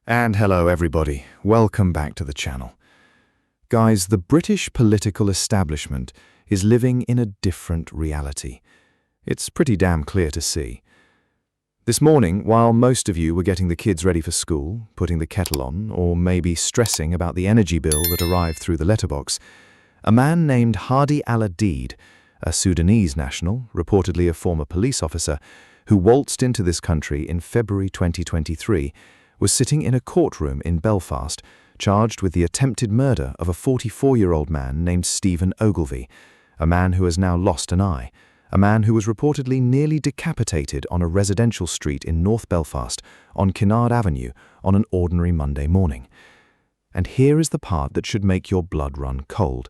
And hello everybody, welcome back to the channel. Guys, the British political establishment is living in a different reality. It's pretty damn clear to see. This morning, while most of you were getting the kids ready for school, putting the kettle on, or maybe stressing about the energy bill that arrived through the letterbox, a man named Hadi Al Adeed, a Sudanese national, reportedly a former police officer, who waltzed into this country in February 2023, was sitting in a courtroom in Belfast, charged with the attempted murder of a 44-year-old man named Stephen Ogilvie, a man who has now lost an eye, a man who was reportedly nearly decapitated on a residential street in North Belfast on Kinnaird Avenue on an ordinary Monday morning. And here is the part that should make your blood run cold,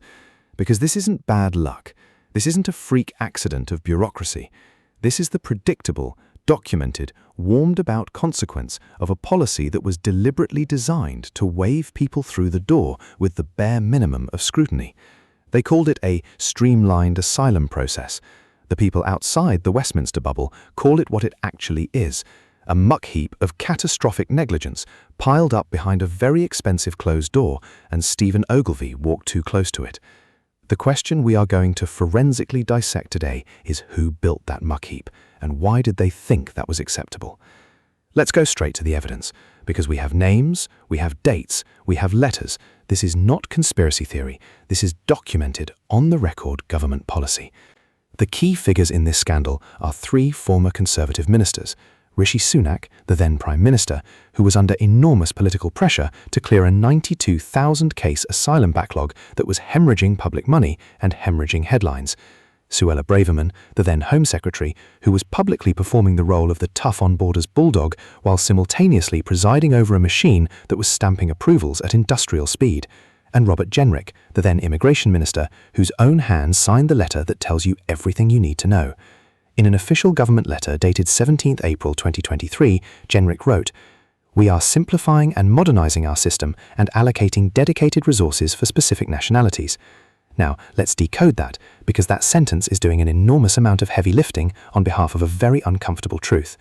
because this isn't bad luck, this isn't a freak accident of bureaucracy, this is the predictable, documented, warmed-about consequence of a policy that was deliberately designed to wave people through the door with the bare minimum of scrutiny. They called it a streamlined asylum process. The people outside the Westminster bubble call it what it actually is, a muck heap of catastrophic negligence piled up behind a very expensive closed door, and Stephen Ogilvie walked too close to it. The question we are going to forensically dissect today is who built that muck heap, and why did they think that was acceptable? Let's go straight to the evidence, because we have names, we have dates, we have letters. This is not conspiracy theory. This is documented, on-the-record government policy. The key figures in this scandal are three former Conservative ministers: Rishi Sunak, the then Prime Minister, who was under enormous political pressure to clear a 92,000-case asylum backlog that was hemorrhaging public money and hemorrhaging headlines; Suella Braverman, the then Home Secretary, who was publicly performing the role of the tough-on-borders bulldog while simultaneously presiding over a machine that was stamping approvals at industrial speed; and Robert Jenrick, the then Immigration Minister, whose own hand signed the letter that tells you everything you need to know. In an official government letter dated 17th April 2023, Jenrick wrote, "We are simplifying and modernising our system and allocating dedicated resources for specific nationalities." Now, let's decode that, because that sentence is doing an enormous amount of heavy lifting on behalf of a very uncomfortable truth.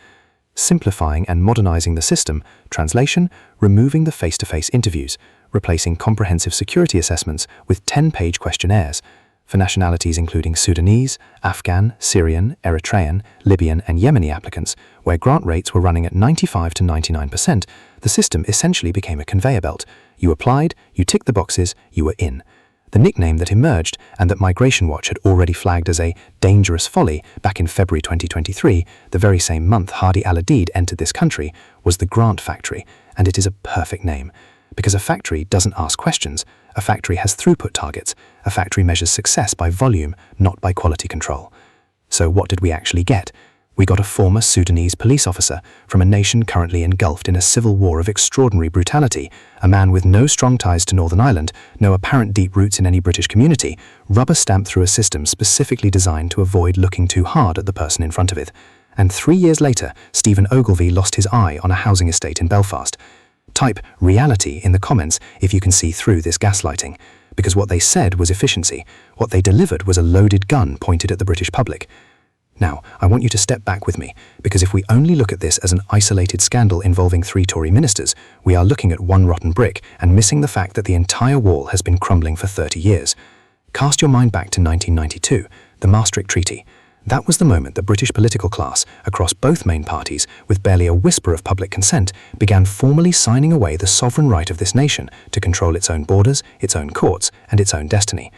Simplifying and modernising the system, translation, removing the face-to-face interviews, replacing comprehensive security assessments with 10-page questionnaires, for nationalities including Sudanese, Afghan, Syrian, Eritrean, Libyan and Yemeni applicants, where grant rates were running at 95 to 99%, the system essentially became a conveyor belt. You applied, you ticked the boxes, you were in. The nickname that emerged, and that Migration Watch had already flagged as a dangerous folly back in February 2023, the very same month Hadi Al Adeed entered this country, was the Grant Factory, and it is a perfect name. Because a factory doesn't ask questions, a factory has throughput targets, a factory measures success by volume, not by quality control. So what did we actually get? We got a former Sudanese police officer from a nation currently engulfed in a civil war of extraordinary brutality, a man with no strong ties to Northern Ireland, no apparent deep roots in any British community, rubber-stamped through a system specifically designed to avoid looking too hard at the person in front of it. And 3 years later, Stephen Ogilvie lost his eye on a housing estate in Belfast. Type reality in the comments if you can see through this gaslighting, because what they said was efficiency. What they delivered was a loaded gun pointed at the British public. Now, I want you to step back with me, because if we only look at this as an isolated scandal involving 3 Tory ministers, we are looking at one rotten brick and missing the fact that the entire wall has been crumbling for 30 years. Cast your mind back to 1992, the Maastricht Treaty. That was the moment the British political class, across both main parties, with barely a whisper of public consent, began formally signing away the sovereign right of this nation to control its own borders, its own courts, and its own destiny.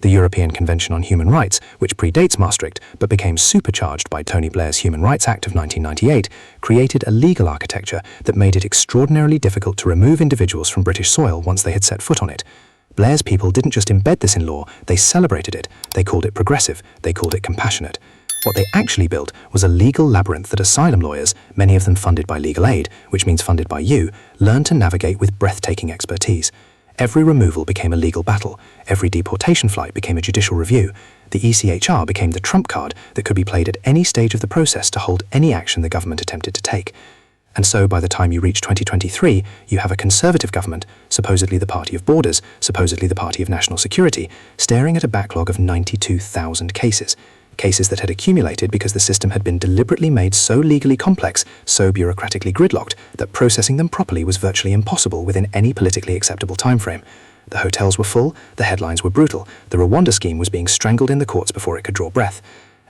The European Convention on Human Rights, which predates Maastricht but became supercharged by Tony Blair's Human Rights Act of 1998, created a legal architecture that made it extraordinarily difficult to remove individuals from British soil once they had set foot on it. Blair's people didn't just embed this in law, they celebrated it. They called it progressive, they called it compassionate. What they actually built was a legal labyrinth that asylum lawyers, many of them funded by legal aid, which means funded by you, learned to navigate with breathtaking expertise. Every removal became a legal battle. Every deportation flight became a judicial review. The ECHR became the trump card that could be played at any stage of the process to hold any action the government attempted to take. And so by the time you reach 2023, you have a Conservative government, supposedly the party of borders, supposedly the party of national security, staring at a backlog of 92,000 cases. cases that had accumulated because the system had been deliberately made so legally complex, so bureaucratically gridlocked, that processing them properly was virtually impossible within any politically acceptable timeframe. The hotels were full, the headlines were brutal, the Rwanda scheme was being strangled in the courts before it could draw breath.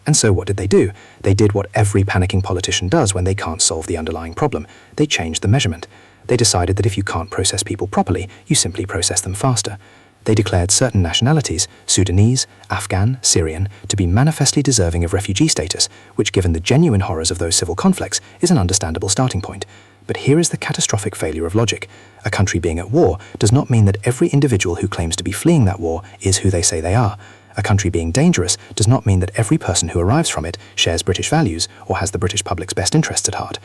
And so what did they do? They did what every panicking politician does when they can't solve the underlying problem. They changed the measurement. They decided that if you can't process people properly, you simply process them faster. They declared certain nationalities, Sudanese, Afghan, Syrian, to be manifestly deserving of refugee status, which, given the genuine horrors of those civil conflicts, is an understandable starting point. But here is the catastrophic failure of logic. A country being at war does not mean that every individual who claims to be fleeing that war is who they say they are. A country being dangerous does not mean that every person who arrives from it shares British values or has the British public's best interests at heart.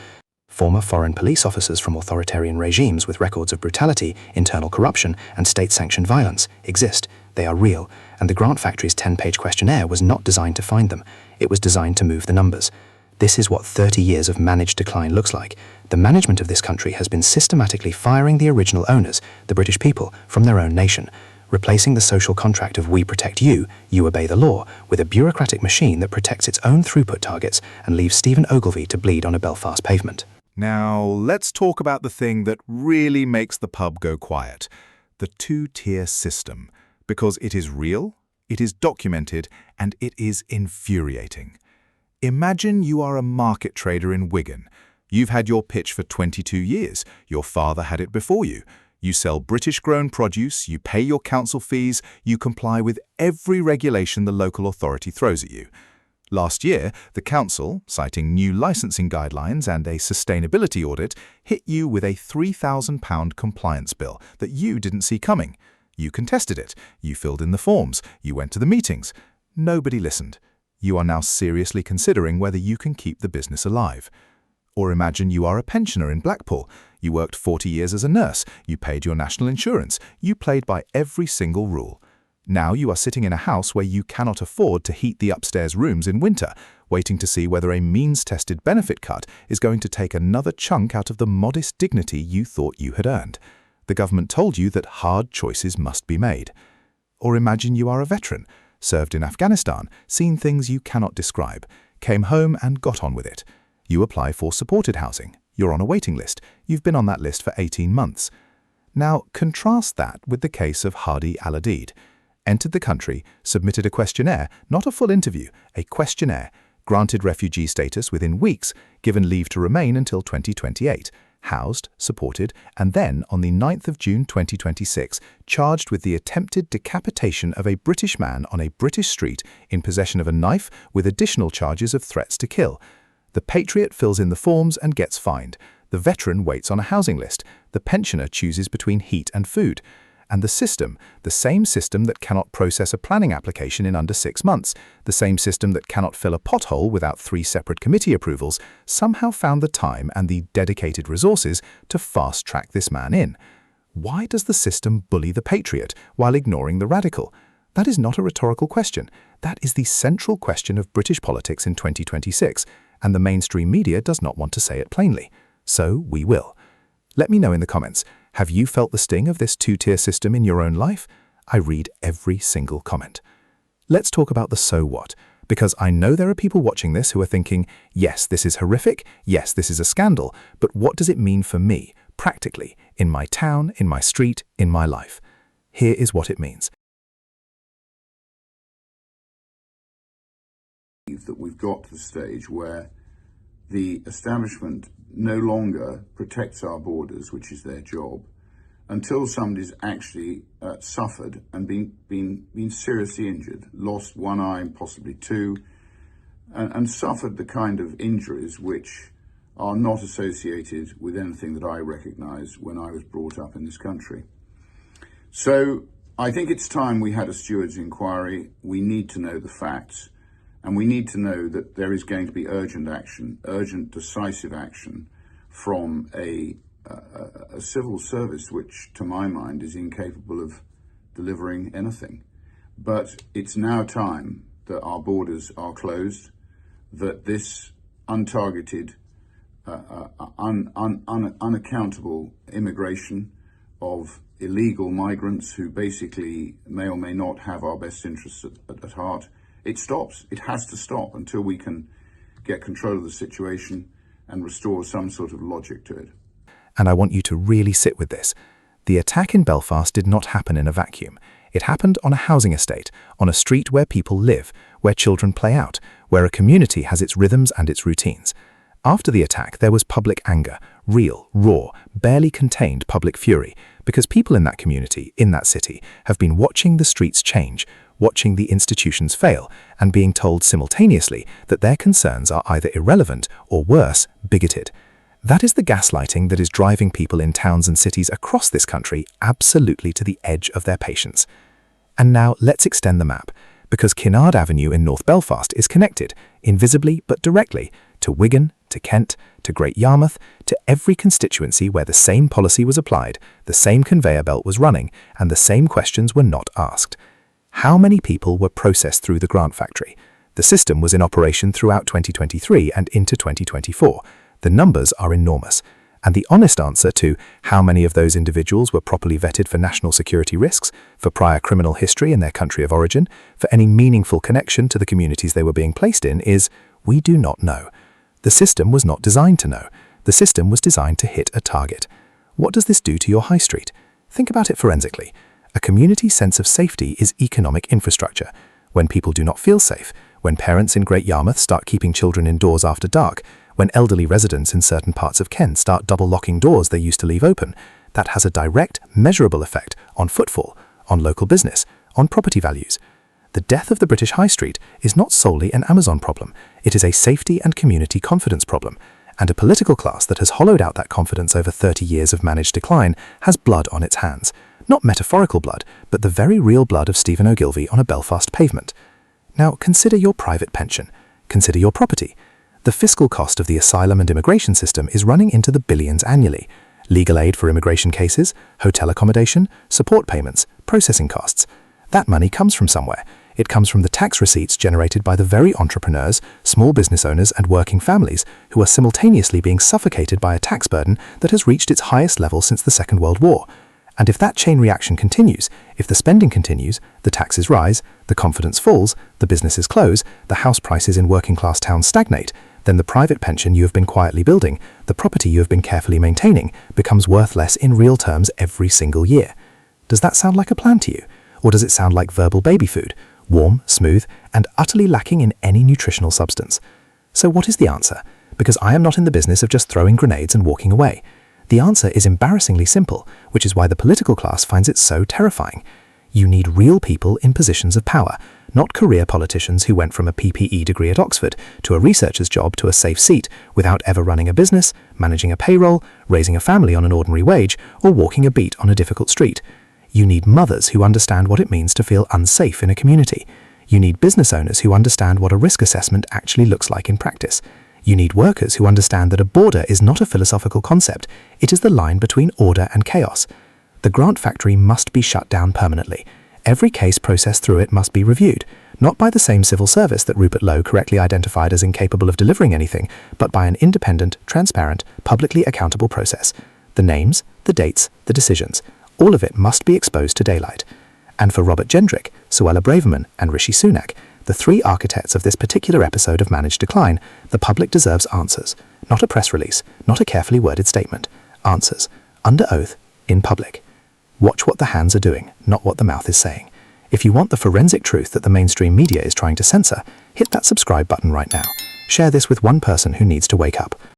Former foreign police officers from authoritarian regimes with records of brutality, internal corruption, and state-sanctioned violence exist. They are real, and the Grant Factory's 10-page questionnaire was not designed to find them. It was designed to move the numbers. This is what 30 years of managed decline looks like. The management of this country has been systematically firing the original owners, the British people, from their own nation, replacing the social contract of we protect you, you obey the law, with a bureaucratic machine that protects its own throughput targets and leaves Stephen Ogilvie to bleed on a Belfast pavement. Now, let's talk about the thing that really makes the pub go quiet, the two-tier system, because it is real, it is documented, and it is infuriating. Imagine you are a market trader in Wigan. You've had your pitch for 22 years. Your father had it before you. You sell British-grown produce, you pay your council fees, you comply with every regulation the local authority throws at you. Last year, the council, citing new licensing guidelines and a sustainability audit, hit you with a £3,000 compliance bill that you didn't see coming. You contested it, you filled in the forms, you went to the meetings. Nobody listened. You are now seriously considering whether you can keep the business alive. Or imagine you are a pensioner in Blackpool. You worked 40 years as a nurse, you paid your national insurance, you played by every single rule. Now you are sitting in a house where you cannot afford to heat the upstairs rooms in winter, waiting to see whether a means-tested benefit cut is going to take another chunk out of the modest dignity you thought you had earned. The government told you that hard choices must be made. Or imagine you are a veteran, served in Afghanistan, seen things you cannot describe, came home and got on with it. You apply for supported housing. You're on a waiting list. You've been on that list for 18 months. Now, contrast that with the case of Hadi Al Adeed. Entered the country, submitted a questionnaire, not a full interview, a questionnaire, granted refugee status within weeks, given leave to remain until 2028, housed, supported, and then, on the 9th of June 2026, charged with the attempted decapitation of a British man on a British street in possession of a knife with additional charges of threats to kill. The patriot fills in the forms and gets fined. The veteran waits on a housing list. The pensioner chooses between heat and food. And the system, the same system that cannot process a planning application in under 6 months, the same system that cannot fill a pothole without 3 separate committee approvals, somehow found the time and the dedicated resources to fast-track this man in. Why does the system bully the patriot while ignoring the radical? That is not a rhetorical question. That is the central question of British politics in 2026, and the mainstream media does not want to say it plainly. So we will. Let me know in the comments, have you felt the sting of this two-tier system in your own life? I read every single comment. Let's talk about the so what, because I know there are people watching this who are thinking, yes, this is horrific, yes, this is a scandal, but what does it mean for me, practically, in my town, in my street, in my life? Here is what it means. That we've got to the stage where the establishment no longer protects our borders, which is their job, until somebody's actually suffered and been seriously injured, lost one eye and possibly 2, and suffered the kind of injuries which are not associated with anything that I recognise when I was brought up in this country. So I think it's time we had a steward's inquiry. We need to know the facts. And we need to know that there is going to be urgent action, urgent decisive action from a civil service which, to my mind, is incapable of delivering anything. But it's now time that our borders are closed, that this untargeted, unaccountable immigration of illegal migrants who basically may or may not have our best interests at heart it stops. It has to stop until we can get control of the situation and restore some sort of logic to it. And I want you to really sit with this. The attack in Belfast did not happen in a vacuum. It happened on a housing estate, on a street where people live, where children play out, where a community has its rhythms and its routines. After the attack, there was public anger, real, raw, barely contained public fury, because people in that community, in that city, have been watching the streets change, watching the institutions fail, and being told simultaneously that their concerns are either irrelevant or, worse, bigoted. That is the gaslighting that is driving people in towns and cities across this country absolutely to the edge of their patience. And now let's extend the map, because Kinnaird Avenue in North Belfast is connected, invisibly but directly, to Wigan, to Kent, to Great Yarmouth, to every constituency where the same policy was applied, the same conveyor belt was running, and the same questions were not asked. How many people were processed through the grant factory? The system was in operation throughout 2023 and into 2024. The numbers are enormous. And the honest answer to how many of those individuals were properly vetted for national security risks, for prior criminal history in their country of origin, for any meaningful connection to the communities they were being placed in is, we do not know. The system was not designed to know. The system was designed to hit a target. What does this do to your high street? Think about it forensically. A community's sense of safety is economic infrastructure. When people do not feel safe, when parents in Great Yarmouth start keeping children indoors after dark, when elderly residents in certain parts of Kent start double-locking doors they used to leave open, that has a direct, measurable effect on footfall, on local business, on property values. The death of the British High Street is not solely an Amazon problem. It is a safety and community confidence problem. And a political class that has hollowed out that confidence over 30 years of managed decline has blood on its hands. Not metaphorical blood, but the very real blood of Stephen Ogilvie on a Belfast pavement. Now, consider your private pension. Consider your property. The fiscal cost of the asylum and immigration system is running into the billions annually. Legal aid for immigration cases, hotel accommodation, support payments, processing costs. That money comes from somewhere. It comes from the tax receipts generated by the very entrepreneurs, small business owners and working families who are simultaneously being suffocated by a tax burden that has reached its highest level since the Second World War. And if that chain reaction continues, if the spending continues, the taxes rise, the confidence falls, the businesses close, the house prices in working-class towns stagnate, then the private pension you have been quietly building, the property you have been carefully maintaining, becomes worth less in real terms every single year. Does that sound like a plan to you? Or does it sound like verbal baby food, warm, smooth, and utterly lacking in any nutritional substance? So what is the answer? Because I am not in the business of just throwing grenades and walking away. The answer is embarrassingly simple, which is why the political class finds it so terrifying. You need real people in positions of power, not career politicians who went from a PPE degree at Oxford to a researcher's job to a safe seat without ever running a business, managing a payroll, raising a family on an ordinary wage, or walking a beat on a difficult street. You need mothers who understand what it means to feel unsafe in a community. You need business owners who understand what a risk assessment actually looks like in practice. You need workers who understand that a border is not a philosophical concept, it is the line between order and chaos. The grant factory must be shut down permanently. Every case processed through it must be reviewed, not by the same civil service that Rupert Lowe correctly identified as incapable of delivering anything, but by an independent, transparent, publicly accountable process. The names, the dates, the decisions, all of it must be exposed to daylight. And for Robert Jenrick, Suella Braverman, and Rishi Sunak, the three architects of this particular episode of managed decline, the public deserves answers, not a press release, not a carefully worded statement. Answers, under oath, in public. Watch what the hands are doing, not what the mouth is saying. If you want the forensic truth that the mainstream media is trying to censor, hit that subscribe button right now. Share this with one person who needs to wake up.